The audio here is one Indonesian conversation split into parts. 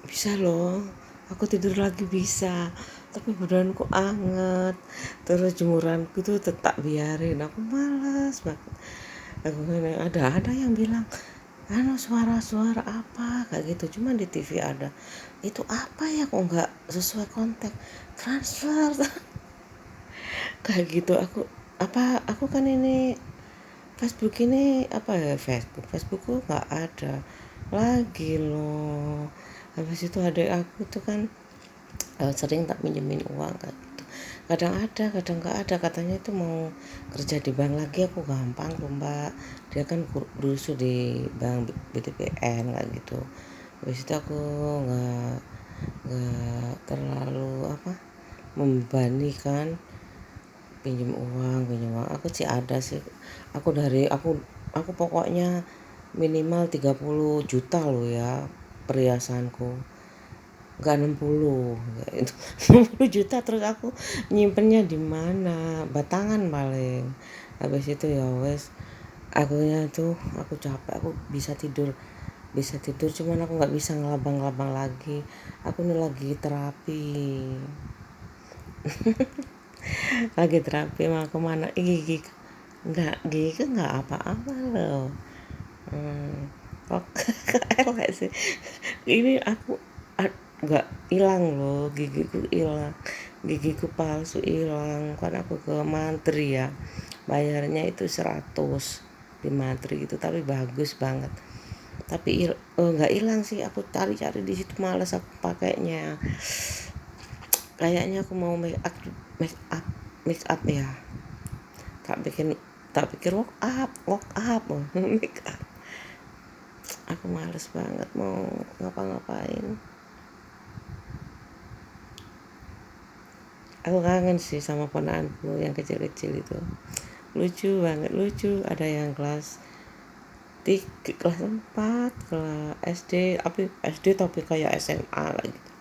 bisa loh, aku tidur lagi bisa, tapi badanku anget, terus jemuranku tuh tetap biarin, aku malas banget. Aku ada yang bilang suara-suara apa kayak gitu, cuma di TV ada itu, apa ya, kok nggak sesuai konteks transfer kayak gitu. Aku kan ini Facebook ini apa ya, Facebookku nggak ada lagi loh. Habis itu adik aku tuh kan sering tak pinjemin uang kayak gitu, kadang ada kadang nggak ada, katanya itu mau kerja di bank lagi. Aku gampang loh mbak, dia kan berusaha di bank BTPN kayak gitu. Habis itu aku nggak terlalu membebani kan, pinjam uang. Aku sih ada sih, aku pokoknya minimal 30 juta loh ya perhiasanku, enggak 60 itu. 60 juta, terus aku nyimpennya di mana, batangan paling. Habis itu ya wes, aku capek, aku bisa tidur cuman aku nggak bisa ngelabang-labang lagi. Aku ini lagi terapi lagi terapi mau kemana gigi nggak apa-apa loh. Kok elek sih ini aku nggak hilang loh, gigiku palsu hilang kan. Aku ke mantri ya, bayarnya itu 100 di mantri gitu, tapi bagus banget. Tapi nggak hilang sih, aku cari-cari di situ malas aku pakainya. Kayaknya aku mau make up ya, tak pikir walk up make up. Aku males banget mau ngapa-ngapain. Aku kangen sih sama ponakanku yang kecil-kecil itu, lucu banget, lucu. Ada yang kelas 3, kelas 4, kelas SD, tapi kayak SMA lah gitu.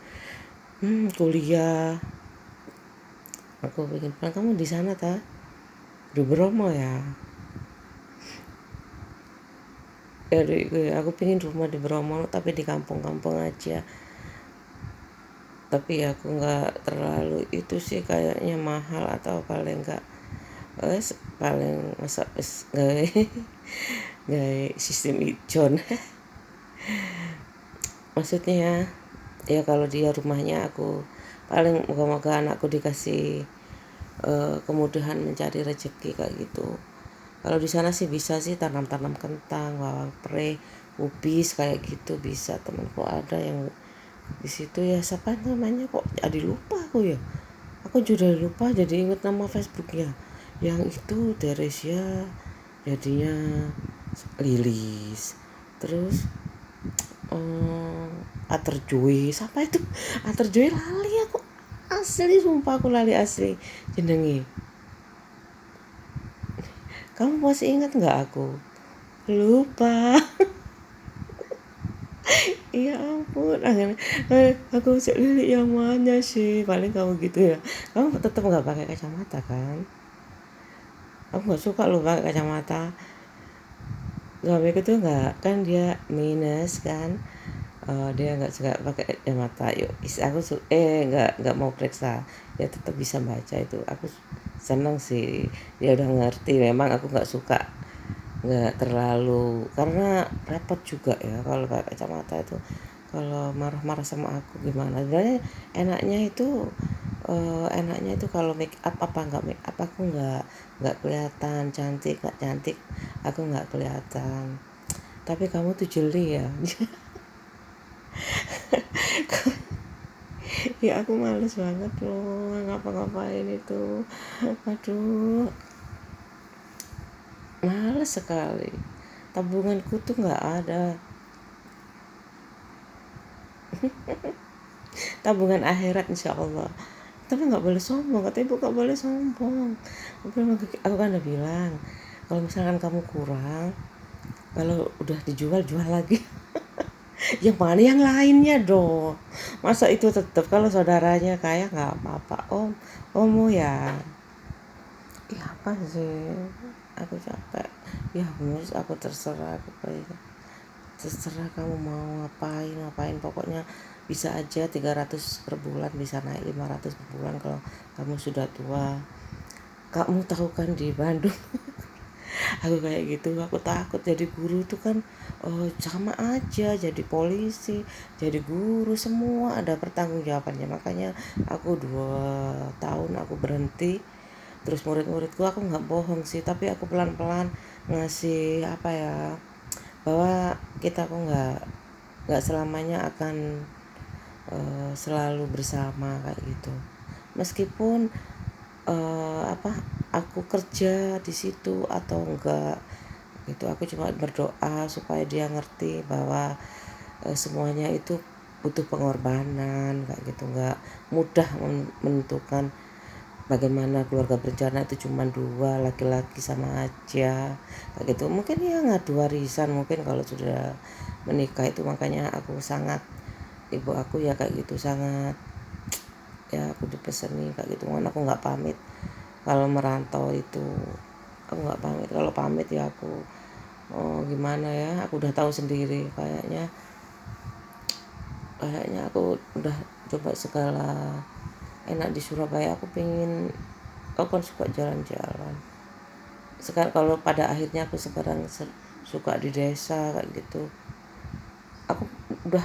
Kuliah. Aku pengen pulang. Kamu di sana di Bromo ya? Aku pengen rumah di Bromo tapi di kampung-kampung aja. Tapi aku nggak terlalu itu sih, kayaknya mahal, atau paling nggak paling masa gawe sistem ijon. Maksudnya ya kalau dia rumahnya, aku paling moga-moga anakku dikasih kemudahan mencari rezeki kayak gitu. Kalau di sana sih bisa sih tanam kentang, bawang pre, ubis kayak gitu bisa. Temanku ada yang di situ ya, siapa namanya, kok jadi lupa aku ya. Aku juga lupa, jadi inget nama Facebooknya. Yang itu Teresia, jadinya Lilis. Terus Aterjoy, siapa itu? Aterjoy lali aku, asli sumpah aku lali asli jenenge. Kamu masih ingat nggak aku? Lupa. Iya ampun, aku cek Lili yang mana sih, paling kamu gitu ya. Kamu tetap nggak pakai kacamata kan? Aku nggak suka loh pakai kacamata. Suamiku tuh nggak, kan dia minus kan. Dia nggak suka pakai kacamata. Yuk aku nggak mau periksa, dia tetap bisa baca. Itu aku seneng sih, dia udah ngerti. Memang aku nggak suka, nggak terlalu, karena repot juga ya kalau pakai kacamata itu. Kalau marah-marah sama aku gimana, sebenarnya enaknya itu kalau make up, apa nggak make up aku nggak kelihatan cantik, nggak cantik aku nggak kelihatan. Tapi kamu tuh jeli ya. Ya aku males banget loh ngapa-ngapain itu, aduh males sekali. Tabunganku tuh nggak ada, tabungan akhirat insya Allah. Tapi nggak boleh sombong, kata ibu nggak boleh sombong. Aku kan udah bilang, kalau misalkan kamu kurang, kalau udah dijual, jual lagi. Yang mana yang lainnya dong, masa itu tetap kalau saudaranya kaya nggak apa-apa. Omu ya. Iya apa sih, aku capek ya mus. Aku terserah, aku terserah kamu mau ngapain pokoknya. bisa aja 300 per bulan bisa naik 500 per bulan kalau kamu sudah tua. Kamu tahu kan di Bandung aku kayak gitu, aku takut jadi guru tuh kan sama aja jadi polisi, jadi guru, semua ada pertanggungjawabannya. Makanya aku 2 tahun aku berhenti. Terus murid-muridku aku nggak bohong sih, tapi aku pelan-pelan ngasih apa ya, bahwa kita kok nggak selamanya akan selalu bersama kayak gitu. Meskipun apa aku kerja di situ atau enggak gitu, aku cuma berdoa supaya dia ngerti bahwa semuanya itu butuh pengorbanan kayak gitu. Nggak mudah menentukan bagaimana keluarga berencana itu cuma 2 laki-laki sama aja kayak gitu. Mungkin ya ngadu warisan mungkin kalau sudah menikah itu. Makanya aku sangat, ibu aku ya kayak gitu, sangat ya aku dipeseni kayak gitu kan. Aku nggak pamit kalau merantau itu, aku nggak pamit. Kalau pamit ya aku gimana ya, aku udah tahu sendiri kayaknya aku udah coba segala enak di Surabaya. Aku kan suka jalan-jalan sekarang. Kalau pada akhirnya aku sekarang suka di desa kayak gitu, aku udah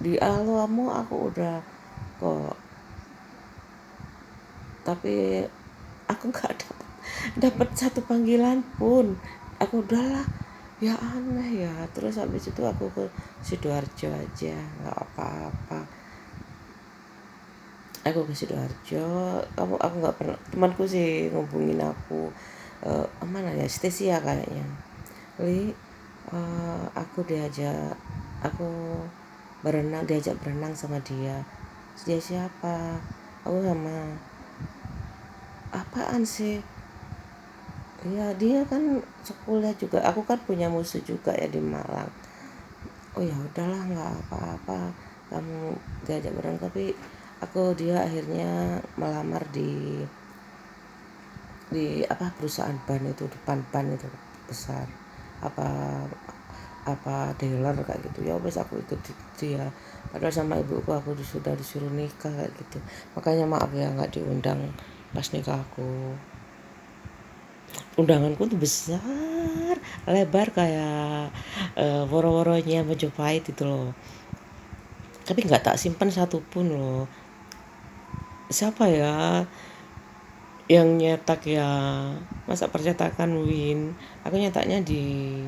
di alamu aku udah kok, tapi aku nggak dapat satu panggilan pun. Aku udahlah, ya aneh ya. Terus habis itu aku ke Sidoarjo aja, nggak apa-apa. Aku ke Sidoarjo, aku nggak pernah. Temanku sih ngubungin aku, mana ya, Stesia kayaknya. Aku diajak berenang sama dia. Dia siapa? Aku sama, apaan sih? Ya dia kan sekolah juga. Aku kan punya musuh juga ya di Malang. Oh ya udahlah, nggak apa-apa kamu diajak berenang. Tapi dia akhirnya melamar di apa, perusahaan ban itu, depan ban itu besar, apa dealer kayak gitu. Ya wes aku ikut dia, padahal sama ibuku aku sudah disuruh nikah kayak gitu. Makanya maaf ya nggak diundang pas nikahku. Undanganku tuh besar, lebar kayak woro-woronya Majapahit itu loh. Tapi nggak tak simpan satu pun loh. Siapa ya yang nyetak ya? Masa percetakan Win? Aku nyetaknya di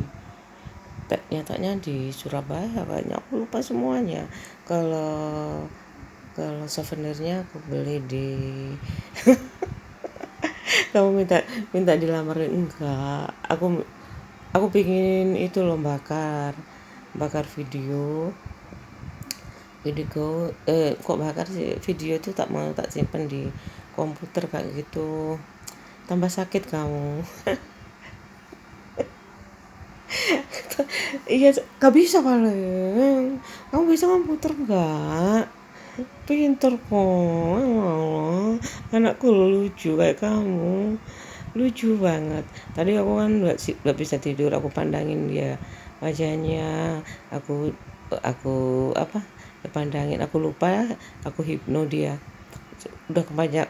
Surabaya kayaknya. Aku lupa semuanya. Kalau kalau souvenirnya aku beli di kamu minta dilamarin enggak? Aku pingin itu loh, bakar video kok bakar sih video itu, tak simpen di komputer kayak gitu. Tambah sakit kamu. Iya, gak bisa paling. Kamu bisa komputer nggak? Pinter kok. Allah, anakku lucu kayak kamu. Lucu banget. Tadi aku kan nggak bisa tidur. Aku pandangin dia wajahnya. Aku apa? Pandangin. Aku lupa. Aku hipno dia. Udah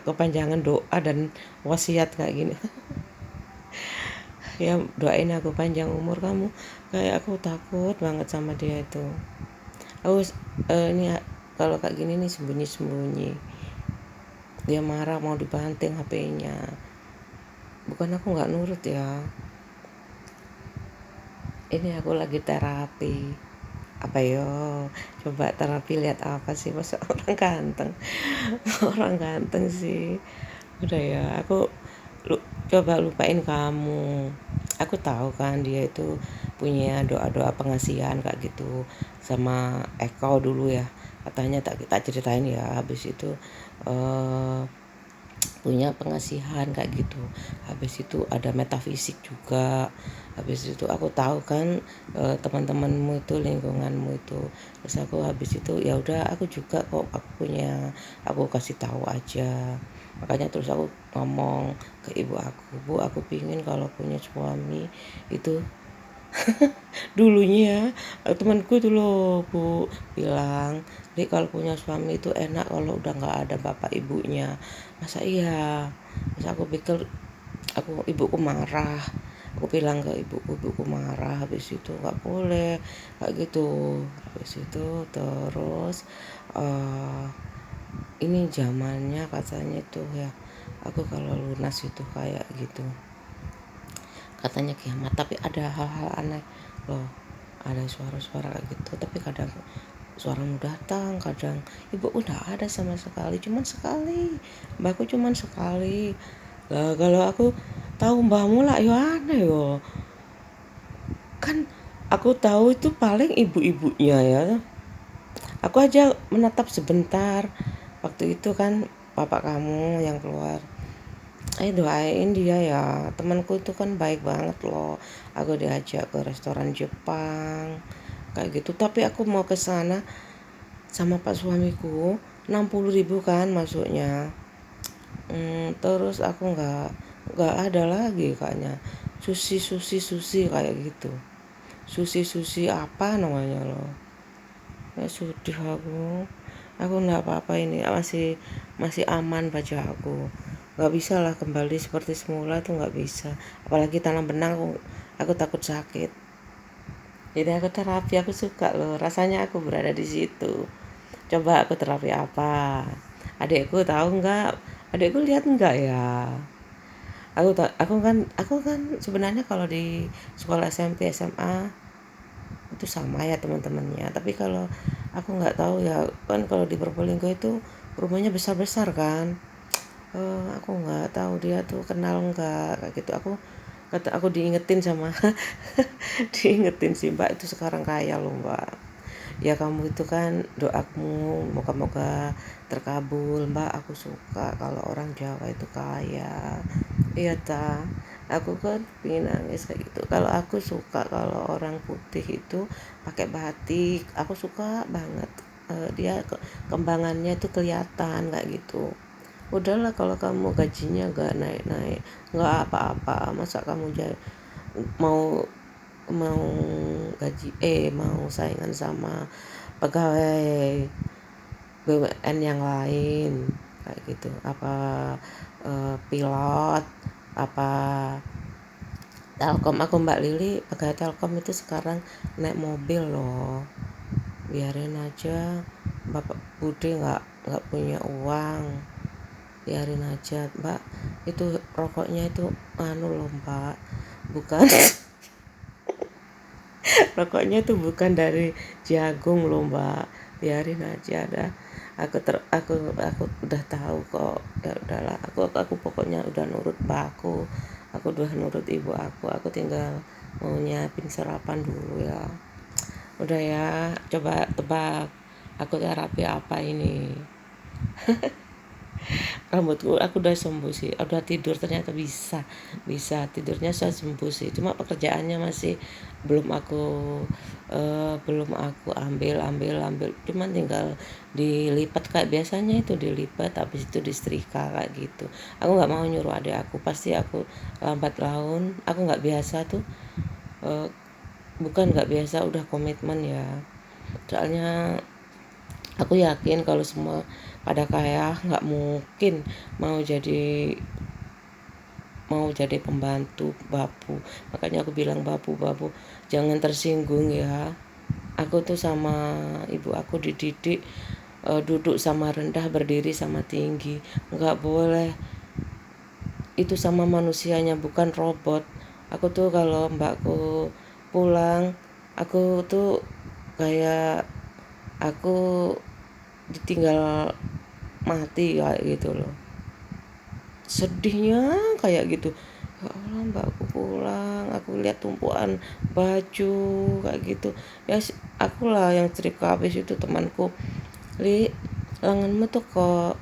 kepanjangan doa dan wasiat kayak gini. Ya doain aku panjang umur kamu. Kayak aku takut banget sama dia itu. Aku ini kalau kayak gini nih sembunyi-sembunyi. Dia marah mau dibanting HP-nya. Bukan aku nggak nurut ya. Ini aku lagi terapi. Apa yo? Coba terapi lihat apa sih, masa orang ganteng. Orang ganteng sih. Udah ya, aku coba lupain kamu. Aku tahu kan dia itu punya doa-doa pengasihan kayak gitu sama Eko dulu ya. Katanya tak ceritain ya, habis itu punya pengasihan kayak gitu. Habis itu ada metafisik juga. Habis itu aku tahu kan teman-temanmu itu, lingkunganmu itu. Terus aku habis itu ya udah, aku juga kok aku kasih tahu aja. Makanya terus aku ngomong ke ibu aku, Bu, aku pingin kalau punya suami itu dulunya temanku itu loh Bu bilang Tapi kalau punya suami itu enak kalau udah nggak ada bapak ibunya. Masa iya? Masa aku pikir ibuku marah. Aku bilang ke ibuku marah, habis itu nggak boleh kayak gitu. Habis itu terus uh, ini zamannya katanya tuh ya, aku kalau lunas itu kayak gitu katanya kiamat. Tapi ada hal-hal aneh loh, ada suara-suara kayak gitu, tapi kadang suaramu datang, kadang ibu udah ada sama sekali, cuman sekali, mbakku cuman sekali lah. Kalau aku tahu mbahmu lah yo aneh yo, kan aku tahu itu paling ibu-ibunya ya. Aku aja menatap sebentar waktu itu kan bapak kamu yang keluar. Doain dia ya, temanku itu kan baik banget loh. Aku diajak ke restoran Jepang kayak gitu, tapi aku mau ke sana sama pak suamiku 60.000 kan masuknya. Terus aku nggak ada lagi kayaknya sushi kayak gitu. Sushi apa namanya loh, ya sedih aku nggak apa-apa, ini masih masih aman baca aku. Nggak bisa lah kembali seperti semula, tuh nggak bisa, apalagi tanam benang. Aku takut sakit, jadi aku terapi. Aku suka loh rasanya aku berada di situ. Coba aku terapi apa, adekku tahu nggak, adekku lihat nggak ya. Aku kan sebenarnya kalau di sekolah SMP SMA itu sama ya teman-temannya, tapi kalau aku nggak tahu ya kan, kalau di Probolinggo itu rumahnya besar-besar kan. Aku nggak tahu dia tuh kenal nggak kayak gitu. Aku diingetin sama diingetin sih, mbak itu sekarang kaya loh mbak, ya kamu itu kan doamu moga-moga terkabul mbak. Aku suka kalau orang Jawa itu kaya. Iya ta, aku kan pengen nangis kayak gitu. Kalau aku suka kalau orang putih itu pakai batik, aku suka banget. Dia kembangannya itu kelihatan kayak gitu. Udahlah kalau kamu gajinya gak naik-naik, nggak apa-apa. Masa kamu mau mau gaji mau saingan sama pegawai BUMN yang lain kayak gitu, apa pilot, apa Telkom. Aku Mbak Lili pegawai Telkom itu sekarang naik mobil loh. Biarin aja, Bapak Bude nggak punya uang, biarin aja Mbak. Itu rokoknya itu anu loh Mbak, bukan rokoknya tuh bukan dari jagung loh Mbak, biarin aja dah. Aku udah tahu kok, ya udahlah. Aku pokoknya udah nurut mbakku, aku udah nurut ibu aku tinggal mau nyiapin sarapan dulu ya. Udah ya, coba tebak aku terapi apa ini. Rambutku aku udah sembuh sih, udah tidur ternyata bisa tidurnya sudah sembuh sih, cuma pekerjaannya masih belum aku ambil, cuman tinggal dilipat kayak biasanya, itu dilipat habis itu disetrika kayak gitu. Aku nggak mau nyuruh adik aku, pasti aku lambat laun. Aku nggak biasa tuh, eh, bukan nggak biasa, udah komitmen ya. Soalnya aku yakin kalau semua pada kaya nggak mungkin mau jadi pembantu babu. Makanya aku bilang babu jangan tersinggung ya. Aku tuh sama ibu aku dididik duduk sama rendah, berdiri sama tinggi. Nggak boleh, itu sama manusianya, bukan robot. Aku tuh kalau mbakku pulang, aku tuh kayak aku ditinggal mati kayak gitu loh, sedihnya kayak gitu. Ya Allah mbakku pulang, aku lihat tumpuan baju kayak gitu ya. Akulah yang cerita, habis itu temanku, Li, lenganmu tuh kok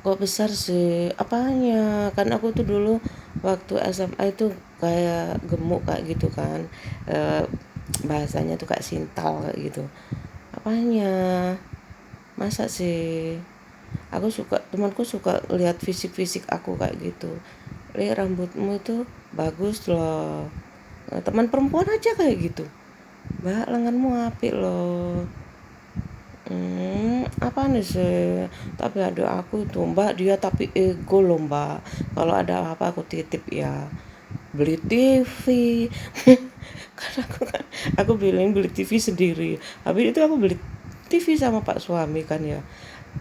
kok besar sih apanya, kan aku tuh dulu waktu SMA itu kayak gemuk kayak gitu kan. e, Bahasanya tuh kayak sintal kayak gitu. Apanya, masa sih? Temanku suka lihat fisik aku kayak gitu. Lihat rambutmu itu bagus loh. Teman perempuan aja kayak gitu, mbak lenganmu apik loh. Apa nih sih? Tapi ada aku tuh Mbak, dia tapi ego loh Mbak. Kalau ada apa aku titip ya. Beli TV. Karena aku bilang beli TV sendiri. Habis itu aku beli TV sama Pak suami kan ya.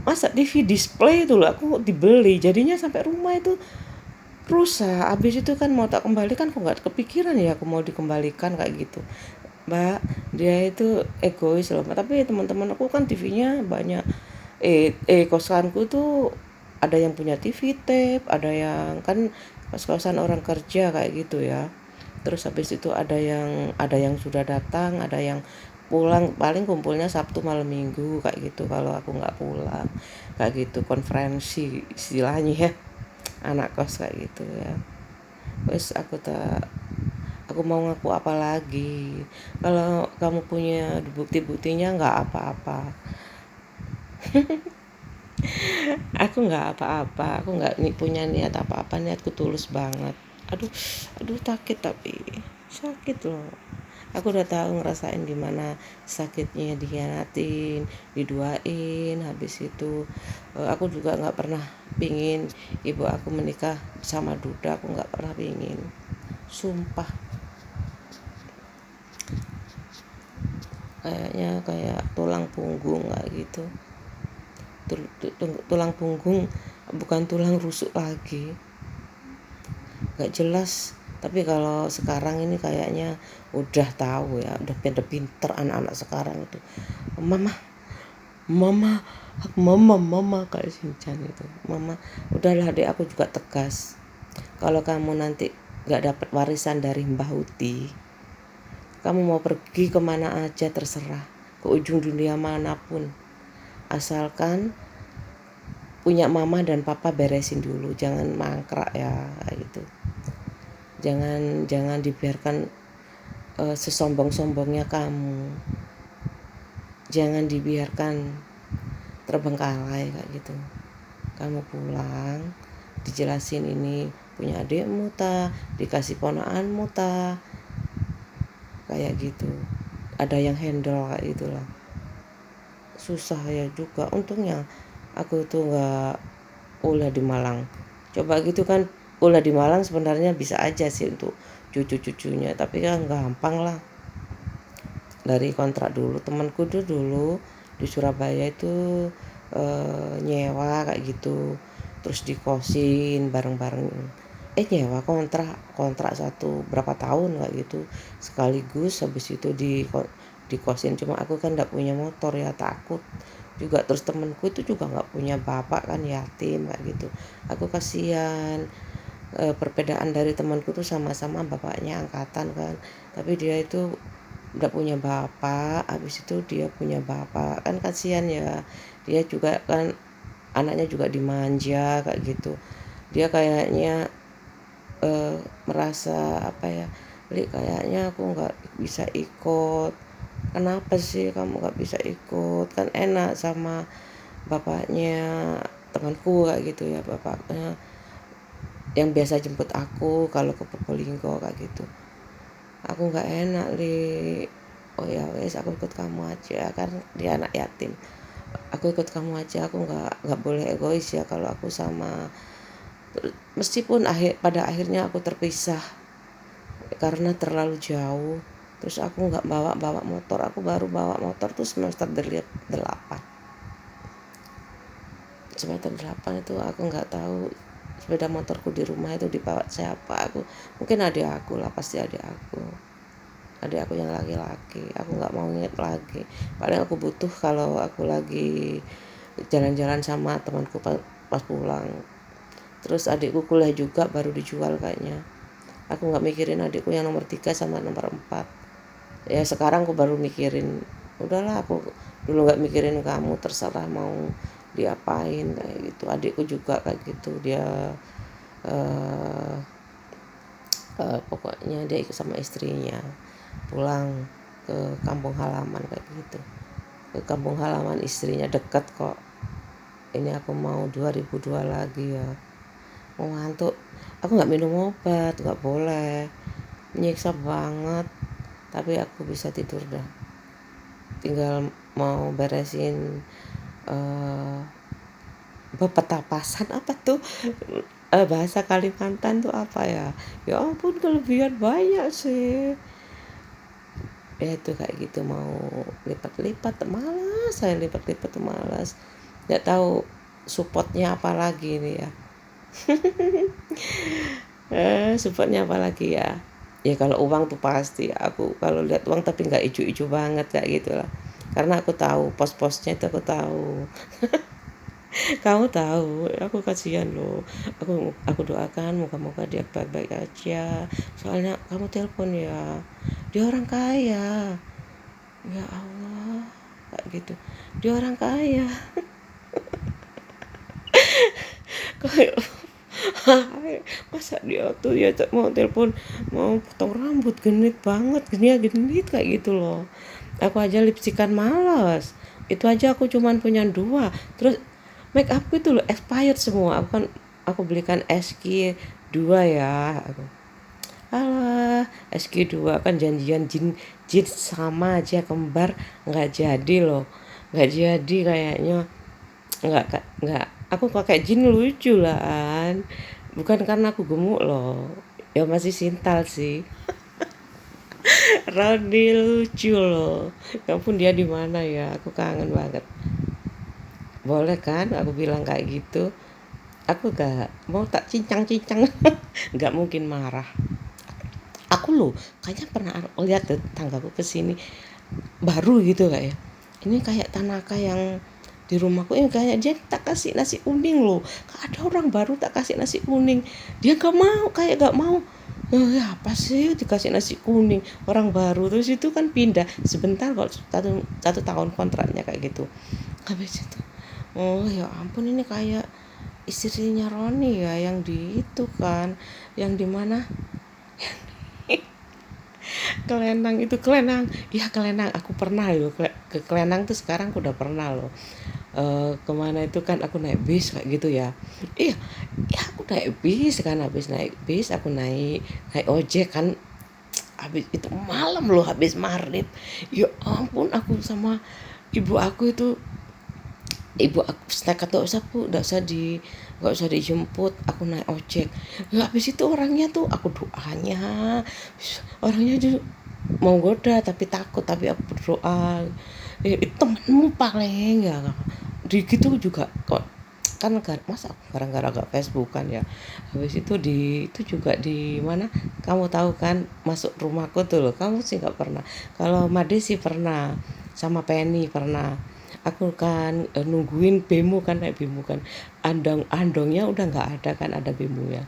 Masa TV display itu loh aku dibeli. Jadinya sampai rumah itu rusak. Habis itu kan mau tak kembalikan kok nggak kepikiran ya aku mau dikembalikan kayak gitu. Mbak, dia itu egois loh. Tapi teman-teman aku kan TV-nya banyak. Kosanku tuh ada yang punya TV tape, ada yang kan kos-kosan orang kerja kayak gitu ya. Terus habis itu ada yang sudah datang, ada yang pulang, paling kumpulnya Sabtu malam Minggu kayak gitu kalau aku nggak pulang. Kayak gitu konferensi istilahnya ya. Anak kos kayak gitu ya. Wes aku mau ngaku apa lagi? Kalau kamu punya bukti-buktinya nggak apa-apa. Aku nggak apa-apa, aku nggak punya niat apa-apa, niatku tulus banget. Aduh, aduh sakit tapi sakit loh. Aku udah tahu ngerasain gimana sakitnya dikhianatin, diduain. Habis itu aku juga nggak pernah pingin ibu aku menikah sama duda, aku nggak pernah pingin. Sumpah, kayaknya kayak tulang punggung kayak gitu. Tulang punggung bukan tulang rusuk lagi, nggak jelas. Tapi kalau sekarang ini kayaknya udah tahu ya, udah pinter-pinter anak-anak sekarang itu. Mama, mama, mama kayak Shinchan itu. Mama, udahlah deh, aku juga tegas. Kalau kamu nanti nggak dapat warisan dari Mbah Uti, kamu mau pergi kemana aja terserah, ke ujung dunia manapun, asalkan punya mama dan papa beresin dulu, jangan mangkrak ya kayak gitu. Jangan dibiarkan sesombong-sombongnya kamu. Jangan dibiarkan terbengkalai kayak gitu. Kamu pulang, dijelasin ini punya adikmu ta, dikasih ponakanmu ta, kayak gitu. Ada yang handle kayak gitulah. Susah ya juga. Untungnya aku tuh nggak kuliah di Malang. Coba gitu kan kuliah di Malang sebenarnya bisa aja sih untuk cucu-cucunya, tapi kan gampang lah. Dari kontrak dulu, temanku dulu di Surabaya itu nyewa kayak gitu, terus dikosin bareng-bareng, nyewa kontrak satu berapa tahun kayak gitu sekaligus. Habis itu dikosin. Cuma aku kan nggak punya motor ya, takut juga. Terus temanku itu juga nggak punya bapak kan, yatim kayak gitu. Aku kasihan. Perbedaan dari temanku tuh sama-sama bapaknya angkatan kan, tapi dia itu udah punya bapak. Habis itu dia punya bapak kan, kasihan ya. Dia juga kan anaknya juga dimanja kayak gitu. Dia kayaknya merasa apa ya, kayaknya aku nggak bisa ikut. Kenapa sih kamu nggak bisa ikut, kan enak sama bapaknya temanku kayak gitu ya, bapaknya yang biasa jemput aku kalau ke Probolinggo kayak gitu. Aku nggak enak oh ya wes, aku ikut kamu aja kan, dia anak yatim. Aku ikut kamu aja, aku nggak boleh egois ya kalau aku sama. Meskipun pada akhirnya aku terpisah karena terlalu jauh. Terus aku nggak bawa motor, aku baru bawa motor tuh semester 8. Semester 8 itu aku nggak tahu sepeda motorku di rumah itu dibawa siapa. Mungkin adik aku lah, pasti adik aku yang laki-laki. Aku nggak mau inget lagi. Paling aku butuh kalau aku lagi jalan-jalan sama temanku pas pulang. Terus adikku kuliah juga baru dijual kayaknya. Aku nggak mikirin adikku yang nomor 3 sama nomor 4. Ya sekarang aku baru mikirin. Udahlah, aku dulu nggak mikirin kamu, terserah mau diapain kayak gitu. Adikku juga kayak gitu, dia pokoknya dia ikut sama istrinya pulang ke kampung halaman kayak gitu. Ke kampung halaman istrinya, dekat kok. Ini aku mau 2002 lagi ya, mau ngantuk. Aku nggak minum obat, nggak boleh, menyiksa banget. Tapi aku bisa tidur dah, tinggal mau beresin petatasan apa tuh, bahasa Kalimantan tuh apa ya, ya ampun kelebihan banyak sih. Ya itu kayak gitu, mau lipat-lipat malas, saya lipat-lipat tuh malas, nggak tahu supportnya apa lagi nih ya. Supportnya apa lagi ya, ya kalau uang tuh pasti aku kalau lihat uang, tapi nggak ijo-ijo banget kayak gitulah, karena aku tahu pos-posnya itu, aku tahu. Kamu tahu, aku kasihan loh. Aku doakan moga-moga dia baik-baik aja. Soalnya kamu telepon ya, dia orang kaya. Ya Allah, kayak gitu. Dia orang kaya. Kayak masa dia tuh ya mau telepon, mau potong rambut genit banget, genit kayak gitu loh. Aku aja lipstikan malas. Itu aja aku cuman punya 2. Terus make upku itu loh expired semua. Aku belikan SK2 ya. Alah, SK2 kan janjian jin sama aja kembar, nggak jadi loh. Nggak jadi kayaknya. Nggak, aku pakai jin lucu lah kan. Bukan karena aku gemuk loh. Ya masih sintal sih. Rodi lucu loh. Ya ampun, dia di mana ya? Aku kangen banget. Boleh kan aku bilang kayak gitu? Aku gak mau tak cincang-cincang. Gak mungkin marah. Aku loh kayaknya pernah lihat tetanggaku kesini baru gitu kayak, ini kayak Tanaka yang di rumahku ini, kayak dia tak kasih nasi kuning loh. Ada orang baru tak kasih nasi kuning, dia gak mau, kayak gak mau. Ya apa sih dikasih nasi kuning orang baru, terus itu kan pindah sebentar kok, satu tahun kontraknya kayak gitu. Habis itu, oh ya ampun, ini kayak istrinya Roni ya, yang di itu kan, yang di mana, Kelenang itu, Kelenang ya, Kelenang aku pernah loh ke Kelenang tuh, sekarang aku udah pernah loh. Kemana itu kan aku naik bis kayak gitu ya. Iya, ya aku naik bis kan, habis naik bis aku naik naik ojek kan, habis itu malam loh, habis maghrib. Ya ampun, aku sama ibu aku itu, ibu aku setelah kata usah bu, nggak usah dijemput, aku naik ojek. Ya, habis itu orangnya tuh aku doanya, orangnya tuh mau goda tapi takut, tapi aku berdoa. Temenmu paling ya di gitu juga kok, kan masa gara-gara gak Facebook kan ya. Habis itu itu juga di mana, kamu tahu kan masuk rumahku tuh loh, kamu sih nggak pernah. Kalau Made sih pernah, sama Penny pernah. Aku kan nungguin bemo kan, naik bemo kan, andongnya udah nggak ada kan, ada bemo ya.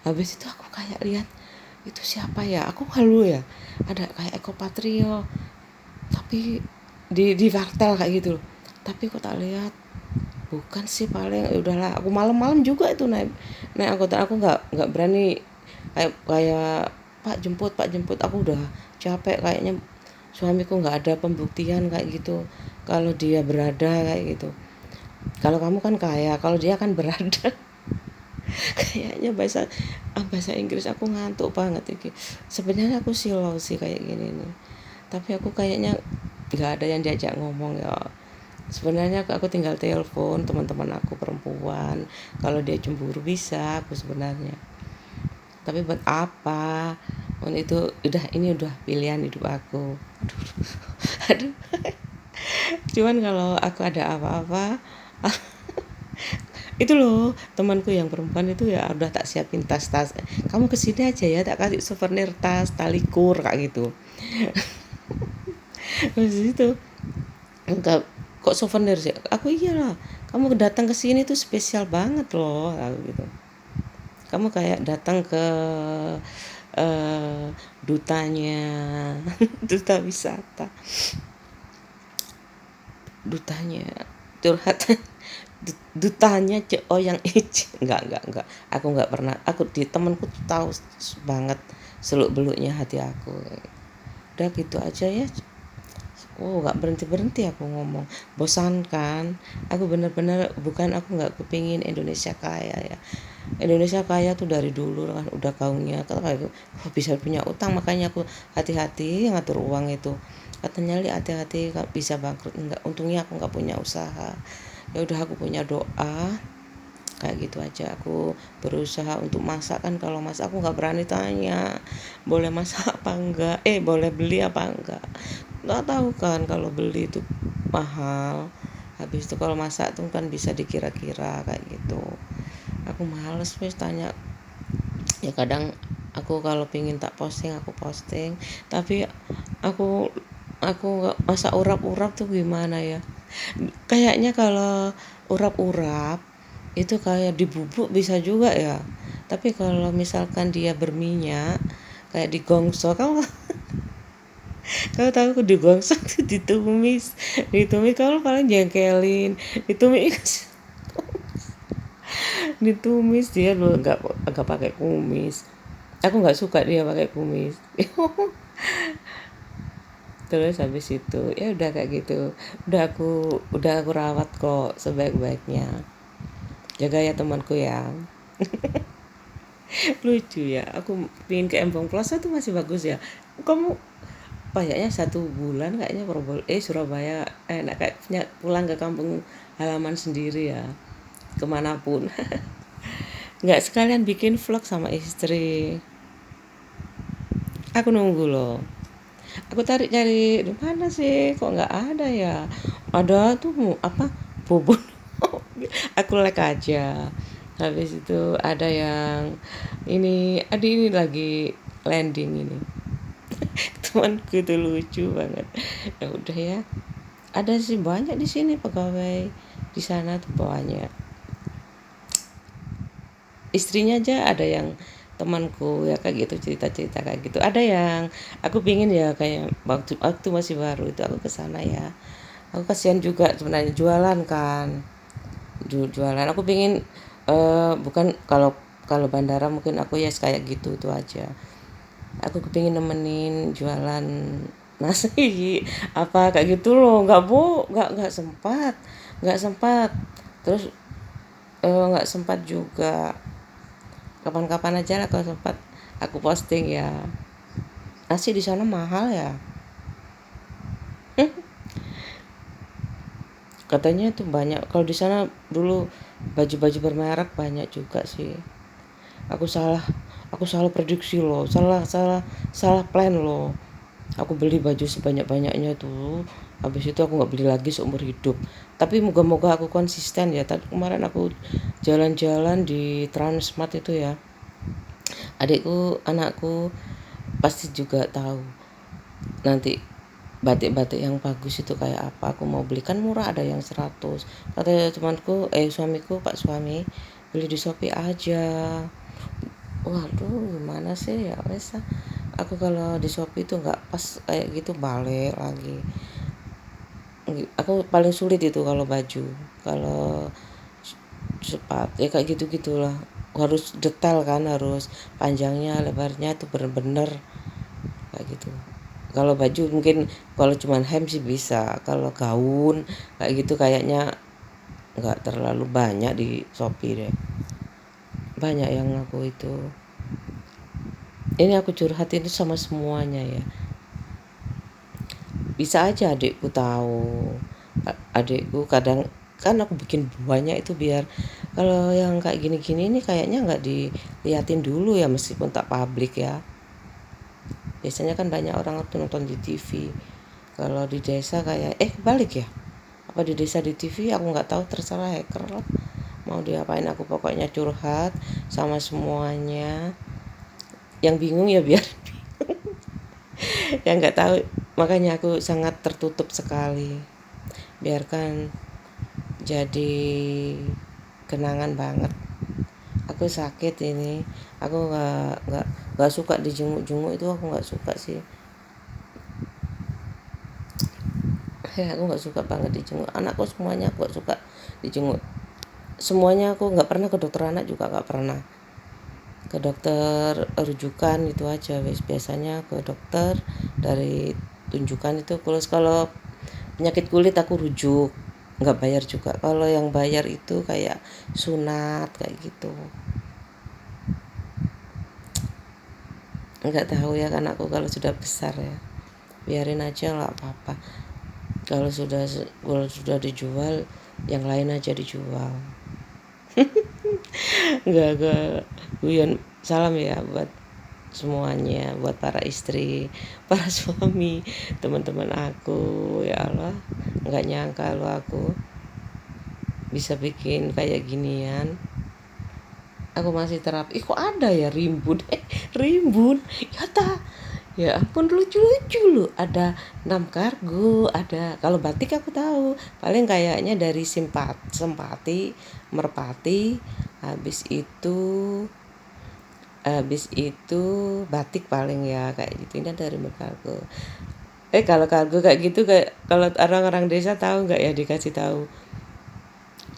Habis itu aku kayak lihat, itu siapa ya, aku halu ya, ada kayak Eko Patrio, tapi di vartel kayak gitu loh. Tapi kok tak lihat bukan sih, paling udahlah, aku malam-malam juga itu naik naik angkot, aku nggak berani kayak pak jemput, aku udah capek kayaknya. Suamiku nggak ada pembuktian kayak gitu kalau dia berada kayak gitu. Kalau kamu kan kaya, kalau dia kan berada. Kayaknya bahasa Inggris aku ngantuk banget iki. Sebenarnya aku slow sih kayak gini nih, tapi aku kayaknya nggak ada yang diajak ngomong ya. Sebenarnya aku tinggal telepon teman-teman aku perempuan, kalau dia cemburu bisa aku sebenarnya, tapi buat apa. Itu udah, ini udah pilihan hidup aku. Aduh. Cuman kalau aku ada apa-apa, itu loh temanku yang perempuan itu ya udah tak siapin tas-tas, kamu kesini aja ya, tak kasih souvenir tas talikur kayak gitu. Habis itu enggak, kok souvenir sih, aku iyalah, kamu datang ke sini tuh spesial banget loh gitu. Kamu kayak datang ke dutanya, duta wisata, dutanya curhat, dutanya CEO yang enggak, aku nggak pernah, aku di temanku tahu banget seluk beluknya hati aku. Udah gitu aja ya. Oh, nggak berhenti aku ngomong, bosan kan. Aku bener-bener, bukan aku nggak kepingin Indonesia kaya ya. Indonesia kaya tuh dari dulu kan udah gaungnya, kalau kayak bisa punya utang, makanya aku hati-hati ngatur uang itu. katanya Li hati-hati bisa bangkrut. Enggak, untungnya aku nggak punya usaha. Ya udah, aku punya doa, kayak gitu aja. Aku berusaha untuk masak. Kan kalau masak aku nggak berani tanya boleh masak apa enggak, boleh beli apa enggak. Nggak tahu kan kalau beli itu mahal, habis itu kalau masak tuh kan bisa dikira-kira kayak gitu. Aku males wes tanya. Ya kadang aku kalau pingin tak posting aku posting, tapi aku nggak masak urap-urap tuh gimana ya. Kayaknya kalau urap-urap itu kayak dibubuk bisa juga ya, tapi kalau misalkan dia berminyak kayak digongso, kamu kamu tahu aku digongso tuh ditumis kalau paling jengkelin, ditumis ditumis dia loh, nggak pakai kumis. Aku nggak suka dia pakai kumis. Terus habis itu ya udah kayak gitu, udah aku rawat kok sebaik-baiknya. Jaga ya temanku ya. Lucu ya, aku pingin ke Embong Plaza tuh masih bagus ya. Kamu kayaknya 1 bulan kayaknya Surabaya enak, kayaknya pulang ke kampung halaman sendiri ya, kemanapun. Nggak sekalian bikin vlog sama istri. Aku nunggu loh. Aku cari di mana sih, kok nggak ada ya. Ada tuh apa, bubur. Aku like aja. Habis itu ada yang ini lagi landing ini. Temanku itu lucu banget. Ya udah ya, ada sih banyak di sini pegawai di sana tuh banyak. Istrinya aja ada yang temanku ya kayak gitu, cerita-cerita kayak gitu. Ada yang aku pingin ya kayak waktu masih baru itu aku ke sana ya. Aku kasihan juga sebenarnya jualan kan. Jualan aku pingin bukan kalau kalau bandara mungkin aku ya kayak gitu itu aja. Aku kepingin nemenin jualan nasi apa kayak gitu loh. Nggak sempat terus nggak sempat juga. Kapan-kapan aja lah kalau sempat aku posting ya. Nasi di sana mahal ya. Katanya tuh banyak kalau di sana dulu, baju-baju bermerek banyak juga sih. Aku salah prediksi loh, salah plan loh. Aku beli baju sebanyak-banyaknya tuh, habis itu aku nggak beli lagi seumur hidup. Tapi moga-moga aku konsisten ya. Tadi kemarin aku jalan-jalan di Transmart itu ya, anakku pasti juga tahu nanti batik-batik yang bagus itu kayak apa. Aku mau beli, kan murah, ada yang 100. Kata suamiku, Pak Suami, beli di Shopee aja. Waduh, gimana sih ya wes. Aku kalau di Shopee itu nggak pas kayak gitu, balik lagi. Aku paling sulit itu kalau baju, kalau sepatu ya kayak gitu gitulah. Harus detail kan, harus panjangnya lebarnya tuh bener-bener kayak gitu. Kalau baju mungkin kalau cuman hem sih bisa. Kalau gaun kayak gitu kayaknya nggak terlalu banyak di Shopee deh. Banyak yang aku itu. Ini aku curhatin itu sama semuanya ya. Bisa aja adikku tahu. Adikku kadang kan aku bikin banyak itu biar kalau yang kayak gini-gini ini kayaknya nggak diliatin dulu ya, meskipun tak publik ya. Biasanya kan banyak orang tuh nonton di TV. Kalau di desa kayak balik ya. Apa di desa di TV aku nggak tahu, terserah hacker lah. Mau diapain, aku pokoknya curhat sama semuanya. Yang bingung ya biar yang nggak tahu. Makanya aku sangat tertutup sekali. Biarkan jadi kenangan banget. Aku sakit ini. Aku nggak suka dijenguk-jenguk itu, aku nggak suka sih. Aku nggak suka banget dijenguk. Anakku semuanya aku nggak suka dijenguk. Semuanya aku nggak pernah ke dokter anak juga, nggak pernah. Ke dokter rujukan itu aja wes. Biasanya ke dokter dari tunjukan itu. Kalau penyakit kulit aku rujuk, nggak bayar juga. Kalau yang bayar itu kayak sunat kayak gitu. Nggak tahu ya kan aku kalau sudah besar ya. biarin aja nggak apa-apa. Kalau sudah dijual, yang lain aja dijual. Gak guyon. Salam ya buat semuanya, buat para istri, para suami, teman-teman aku. Ya Allah, nggak nyangka lo aku bisa bikin kayak ginian. Aku masih terapi. Kok ada ya rimbun? Rimbun. Ya ta. Ya ampun, lucu-lucu lu. Ada 6 kargo, ada. Kalau batik aku tahu. Paling kayaknya dari Simpati, Merpati, habis itu batik paling ya kayak gitu. Ini dari kargo. Kalau kargo kayak gitu, kayak kalau orang-orang desa tahu nggak ya, dikasih tahu.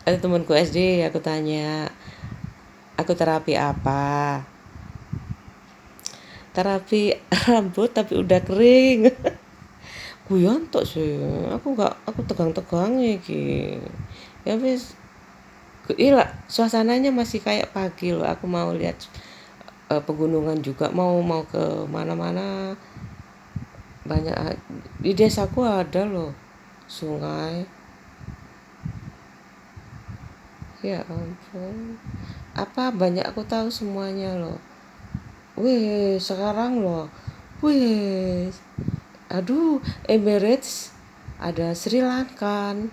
Ada temanku SD, aku tanya, aku terapi apa? Terapi rambut tapi udah kering. Guyon tok sih. Aku tegang-tegang iki. Ya wis, iya suasananya masih kayak pagi loh. Aku mau lihat pegunungan juga, mau ke mana-mana. Banyak di desaku ada loh sungai. Ya ampun. Apa banyak aku tahu semuanya loh. Wih, sekarang loh. Wih. Aduh, Emirates ada Sri Lankan.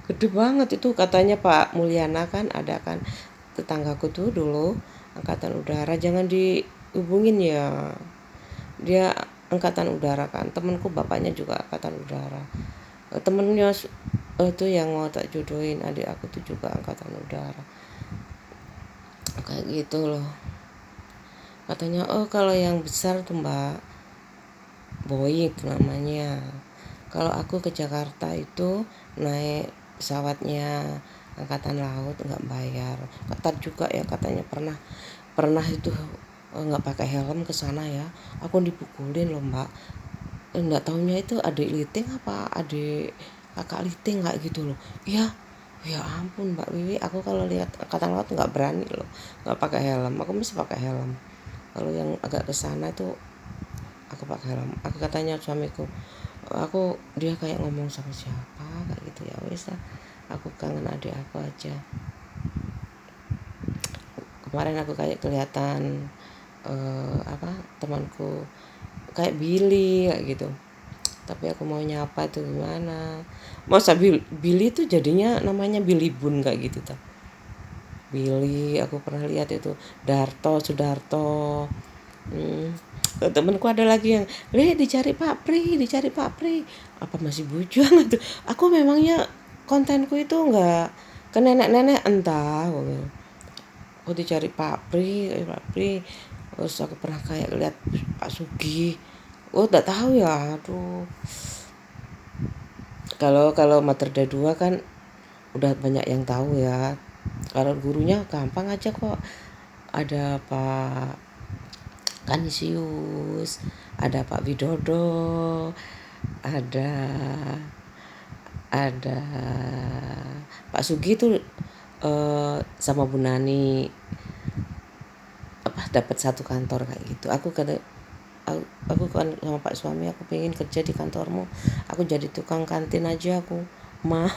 Gede banget itu katanya Pak Mulyana kan, ada kan tetanggaku tuh dulu angkatan udara, jangan dihubungin ya. Dia angkatan udara kan, temenku bapaknya juga angkatan udara. Temennya itu yang mau tak jodohin adik aku tuh juga angkatan udara. Kayak gitu loh. Katanya kalau yang besar tuh Mbak, Boeing namanya. Kalau aku ke Jakarta itu naik pesawatnya angkatan laut nggak bayar. Ketat juga ya katanya, pernah itu nggak pakai helm ke sana ya. Aku dipukulin loh Mbak. Nggak taunya itu adik liting apa adik kakak liting kayak gitu loh. Ya ampun Mbak Wiwi, aku kalau lihat angkatan laut nggak berani loh, nggak pakai helm. Aku mesti pakai helm. Kalau yang agak ke sana itu aku pakai helm. Aku katanya suamiku, dia kayak ngomong sama siapa kayak gitu. Ya wis lah, aku kangen adik aku aja. Kemarin aku kayak kelihatan temanku kayak Billy kayak gitu, tapi aku mau nyapa itu gimana. Masa Billy itu jadinya namanya Billy Bun kayak gitu tuh. Billy aku pernah lihat itu. Sudarto. Temenku ada lagi yang dicari Pak Pri, apa masih bujang itu. Aku memangnya kontenku itu nggak ke nenek-nenek entah. Aku dicari Pak Pri. Terus aku pernah kayak lihat Pak Sugi. Udah tahu ya, aduh. Kalau Mater 2 kan udah banyak yang tahu ya. Kalau gurunya gampang aja kok. Ada Pak Kanisius, ada Pak Widodo, ada ada Pak Sugi tuh sama Bu Nani dapat satu kantor kayak gitu. Aku kan sama Pak suami, aku pengen kerja di kantormu, aku jadi tukang kantin aja aku mau.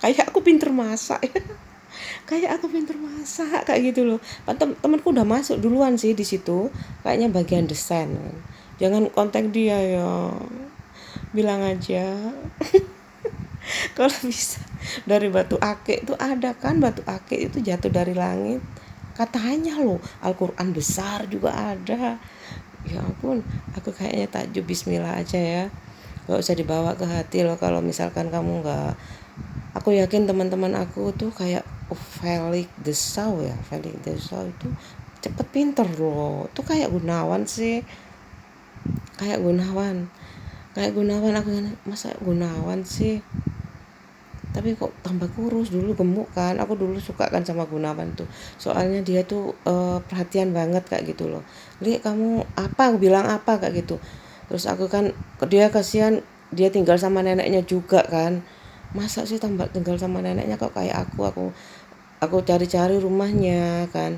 Kayak aku pinter masak ya. Kayak aku pinter masak kayak gitu loh. Temanku udah masuk duluan sih di situ, kayaknya bagian desain. Jangan kontak dia ya, bilang aja. Kalau bisa dari batu akik itu, ada kan batu akik itu jatuh dari langit katanya loh. Al-Quran besar juga ada. Ya ampun, aku kayaknya takjub. Bismillah aja ya, gak usah dibawa ke hati loh kalau misalkan kamu gak. Aku yakin teman-teman aku tuh kayak Felix Desau itu cepet pinter loh. Tuh kayak Gunawan sih, kayak Gunawan aku masa Gunawan sih, tapi kok tambah kurus. Dulu gemuk kan, aku dulu suka kan sama Gunawan tuh, soalnya dia tuh perhatian banget kayak gitu loh. Li kamu apa, aku bilang apa kayak gitu. Terus aku kan, dia kasihan, dia tinggal sama neneknya juga kan. Masa sih tinggal sama neneknya kok kayak aku cari-cari rumahnya kan.